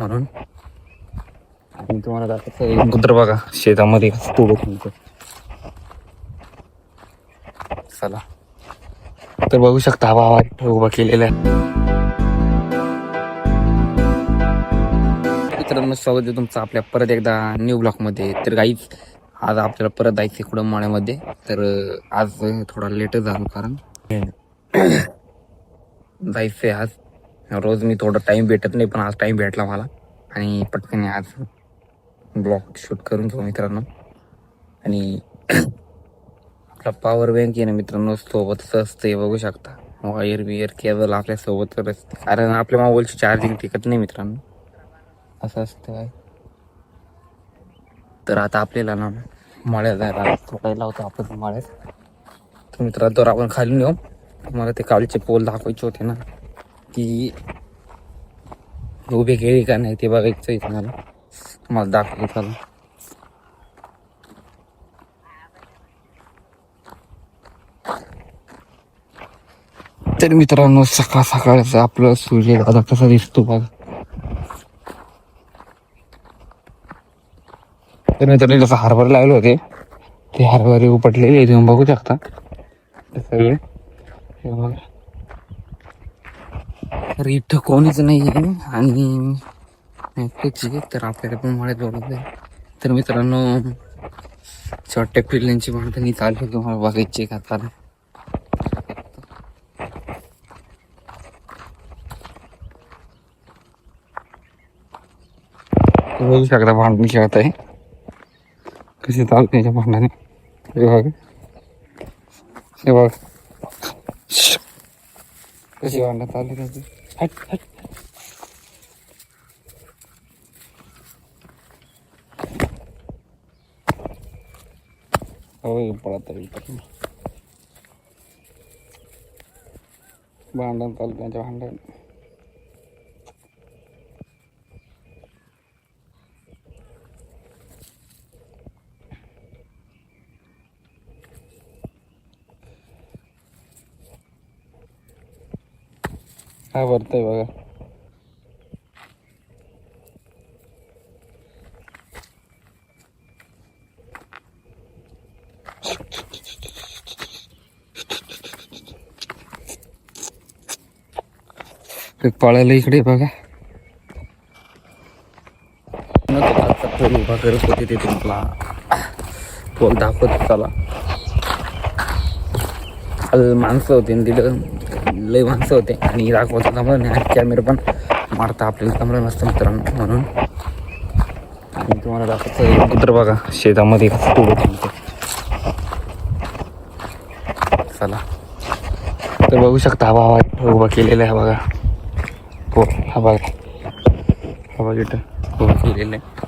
म्हणून आणि तुम्हाला दाखवतो एक कुत्र बघा शेतामध्ये तोडत. चला तर बघू शकता हवा उभा केलेला आहे. मित्रांनो स्वागत आहे तुमचं आपल्या परत एकदा न्यू ब्लॉकमध्ये. तर गाईच आज आपल्याला परत जायचं इकडं मळ्यामध्ये. तर आज थोडा लेटच झालो कारण जायचंय आज. रोज मी थोडा टाइम भेटत नाही पण आज टाइम भेटला मला आणि पटकन आज ब्लॉग शूट करून घेऊ मित्रांनो. आणि आपला पॉवर बँक आहे ना मित्रांनो सोबतच असते बघू शकता. वायर बियर केबल आपल्या सोबतच असते कारण आपल्या मोबाईलची चार्जिंग टिकत नाही मित्रांनो, असं असतं काय. तर आता आपल्याला ना मळ्यात जायला थोडायला होतं आपण मळ्यात. तर मित्रांनो तर आपण खाली नेऊ. मला ते कालचे पोल दाखवायचे होते ना की उभे गेले का नाही ते बघायचं आहे तुम्हाला दाखवायचं झालं. तर मित्रांनो सकाळ सकाळचं आपलं सूर्य दादा कसा दिसतो बघा. तर मित्रांनो जसं हरभरे लागले होते ते हरभरे उपटलेले तुम्ही बघू शकता सगळे. तर इथं कोणीच नाही आहे आणि तर आपल्याला पण मळ्यात बोलत आहे. तर मित्रांनो छोट्या पिल्लांची मांडणी चालू तुम्हाला बघायची का चालू. बघू शकता भांडण खेळत आहे कशी चालू त्याच्या भांडणाने. हे बघ हे बघ कशी भांडण चालली त्याची. हट हट हो पळत भांडण चालू त्यांच्या भांडण. हा भरतय बघा. पळायला इकडे बघा. पोल उभा करत होते ते तुम्हाला पोल दाखवत चला. माणसं होते तिथं लय माणसं होते आणि दाखवत जमलं नाही आणि कॅमेरा पण मारता आपल्याला जमलं नसतं मित्रांनो म्हणून. आणि तुम्हाला दाखवतो एक कुत्र बघा शेतामध्ये तोडत. चला तर बघू शकता हवा उभा केलेला आहे बघा. हो हा बघा हवा इथं उभा केलेला आहे.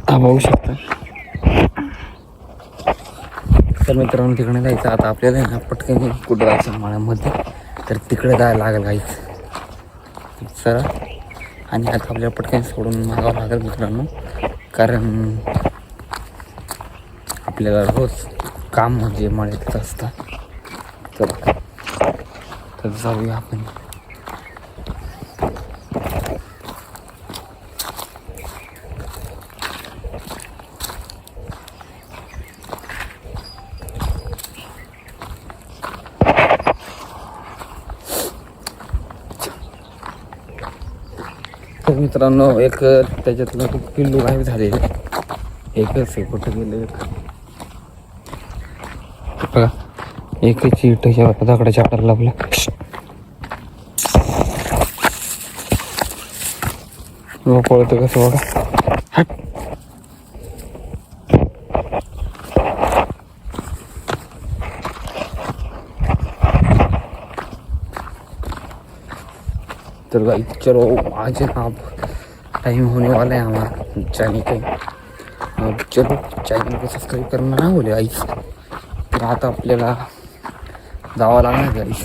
हा बघू शकता. तर मित्रांनो तिकडे जायचं आता आपल्याला ना पटकन कुठं जायचं मळ्यामध्ये. तर तिकडे जायला लागेल काहीच सर. आणि आता आपल्याला पटकन सोडून मागावं लागेल मित्रांनो कारण आपल्याला रोज काम म्हणजे मळ्यातच असतं. चला तर जाऊया आपण. तर मित्रांनो एक त्याच्यातलं पिल्लू गायब झालेले. एकच हे कुठं गेलं बघा. एकच इटच्या दगडाच्या आडाला लागला. पळतं कसं बघा. हट तर गाइस चलो आज आप टाइम होने वाला है हमारा जाने का. अब चलो चॅनल को सबस्क्राईब करना ना बोले गाइस. तर आता आपल्याला जावं लागणार गाइस.